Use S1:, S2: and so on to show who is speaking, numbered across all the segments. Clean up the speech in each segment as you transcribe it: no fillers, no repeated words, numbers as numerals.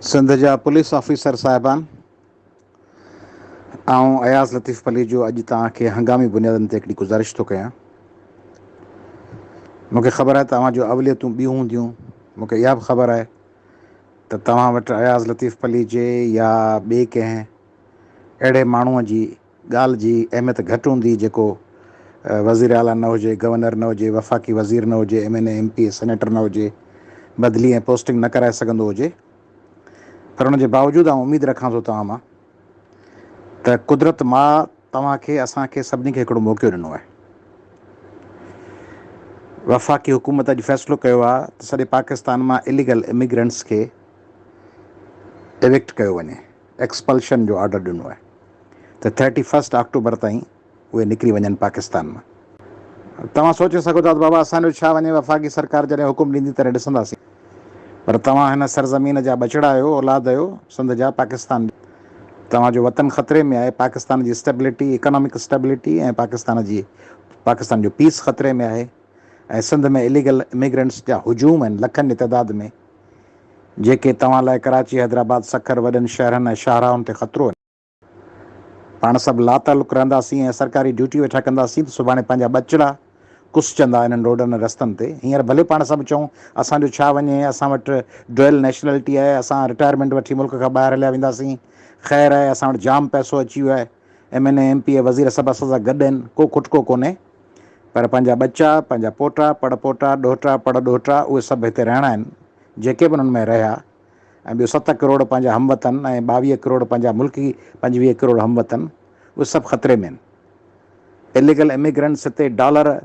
S1: सिंध जा police officer साहिबान ऐं अयाज़ लतीफ़ अली जो अॼु तव्हांखे हंगामी बुनियादनि ते हिकिड़ी गुज़ारिश थो कयां। मूंखे ख़बर आहे तव्हां जो अवलियतूं ॿियूं हूंदियूं। मूंखे इहा बि ख़बर आहे त तव्हां वटि अयाज़ लतीफ़ अली जे या ॿिए कंहिं अहिड़े माण्हूअ जी ॻाल्हि जी अहमियत घटि हूंदी जेको वज़ीर आला न हुजे, गवर्नर न हुजे, वफ़ाक़ी वज़ीर न हुजे, MNA MP सेनेटर न हुजे, बदिली ऐं पोस्टिंग न कराए सघंदो हुजे। पर उन जे बावजूदि आउं उमेदु रखां थो तव्हां मां त कुदरत मां तव्हांखे असांखे सभिनी खे हिकिड़ो मौक़ो ॾिनो आहे। वफ़ाक़ी हुकूमत अॼु फ़ैसिलो कयो आहे त सॼे पाकिस्तान मां इलीगल इमिग्रेंट्स खे एविक्ट कयो वञे, एक्सपल्शन जो ऑर्डर ॾिनो आहे त 31 अक्टूबर ताईं उहे निकिरी वञनि पाकिस्तान मां। तव्हां सोचे सघो था त बाबा असांजो छा वञे, वफ़ाक़ी सरकार जॾहिं हुकुम ॾींदी तॾहिं ॾिसंदासीं। पर तव्हां हिन सरज़मीन जा बछड़ा आहियो, औलाद आहियो सिंध जा, पाकिस्तान। तव्हांजो वतन ख़तरे में आहे, पाकिस्तान जी स्टेबिलिटी, इकोनॉमिक स्टेबिलिटी ऐं पाकिस्तान जो पीस ख़तरे में आहे। ऐं सिंध में इलीगल इमिग्रेंट्स जा हुजूम आहिनि लखनि जी तइदाद में, जेके तव्हां लाइ कराची, हैदराबाद, सखर वॾनि शहरनि ऐं शाहराउनि ते ख़तरो आहिनि। पाण सभु लातालुक रहंदासीं ऐं सरकारी ड्यूटी वेठा कंदासीं त सुभाणे पंहिंजा बचिड़ा कुसजंदा इन्हनि रोडनि रस्तनि ते। हींअर भले पाण सभु चऊं असांजो छा वञे, असां वटि ड्युअल नेशनलिटी आहे, असां रिटायरमेंट वठी मुल्क खां ॿाहिरि हलिया वेंदासीं, ख़ैरु आहे, असां वटि जाम पैसो अची वियो आहे, MNA MP वज़ीर सभु असां सां गॾु आहिनि, को खुटको कोन्हे। पर पंहिंजा बच्चा, पंहिंजा पोटा, पड़पोटा, ॾोहिटा, पड़ॾोहिटा, उहे सभु हिते रहणा आहिनि, जेके बि उन्हनि में रहिया। ऐं ॿियो 7 करोड़ पंहिंजा हमवतन ऐं 22 करोड़ पंहिंजा मुल्की, 25 करोड़ हमवतन, उहे सभु ख़तरे में आहिनि। इलीगल इमिग्रेंट्स हिते डॉलर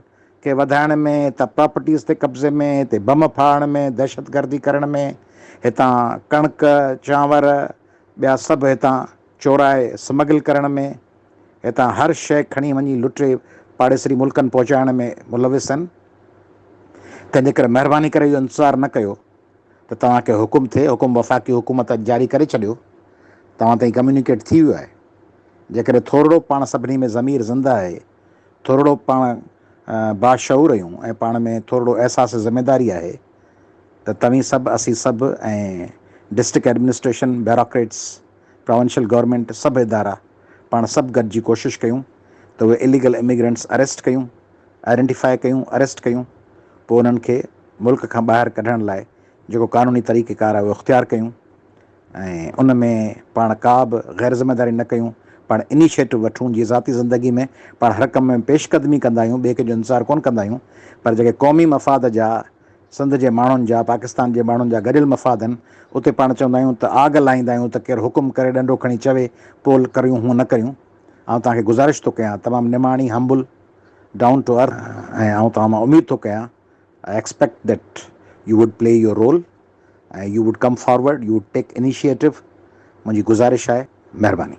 S1: खे वधाइण में, त प्रॉपर्टीज़ ते कब्ज़े में, हिते बम फाड़ण में, दहशतगर्दी करण में, हितां कणिक, चांवर, ॿिया सभु हितां चोराए स्मगल करण में, हितां हर शइ खणी वञी लुटे पाड़ेसरी मुल्कनि पहुचाइण में मुलविस आहिनि। तंहिंजे करे महिरबानी करे इहो इंतज़ारु न कयो त तव्हांखे हुकुम थिए। हुकुम वफ़ाक़ी हुकूमत जारी करे छॾियो, तव्हां ताईं कम्यूनिकेट थी वियो आहे। जेकॾहिं थोरो पाण सभिनी में ज़मीर ज़िंदा आहे, थोरो पाण बाशऊर आहियूं ऐं पाण में थोरो अहसास ज़िमेदारी आहे, त तव्हीं सभु, असीं सभु ऐं district administration, bureaucrats, provincial government, सभु इदारा पाण सभु गॾिजी कोशिशि कयूं त उहे इलीगल इमिग्रेंट्स अरेस्ट कयूं, आइडेंटिफाए कयूं, अरेस्ट कयूं, पोइ उन्हनि खे मुल्क खां ॿाहिरि कढण लाइ जेको क़ानूनी तरीक़ेकार आहे उहो इख़्तियार कयूं। ऐं उन में पाण का बि ग़ैर ज़िमेदारी न कयूं, पाण इनिशिएटिव वठूं। जीअं ज़ाती ज़िंदगी में पाण हर कम में पेशकदमी कंदा आहियूं, ॿिए कंहिंजो इंतज़ारु कोन कंदा आहियूं, पर जेके क़ौमी मफ़ाद जा, सिंध जे माण्हुनि जा, पाकिस्तान जे माण्हुनि जा गॾियल मफ़ाद आहिनि, उते पाण चवंदा आहियूं त आग लाहींदा आहियूं त केरु हुकुम करे ॾंडो खणी चवे पोइ करियूं, हूअं न करियूं। ऐं तव्हांखे गुज़ारिश थो कयां, तमामु निमाणी, हम्बल, डाउन टू अर्थ, ऐं आउं तव्हां मां उमेदु थो कयां, I expect that you would play your role ऐं you would come forward, you would take initiative. मुंहिंजी गुज़ारिश आहे, महिरबानी।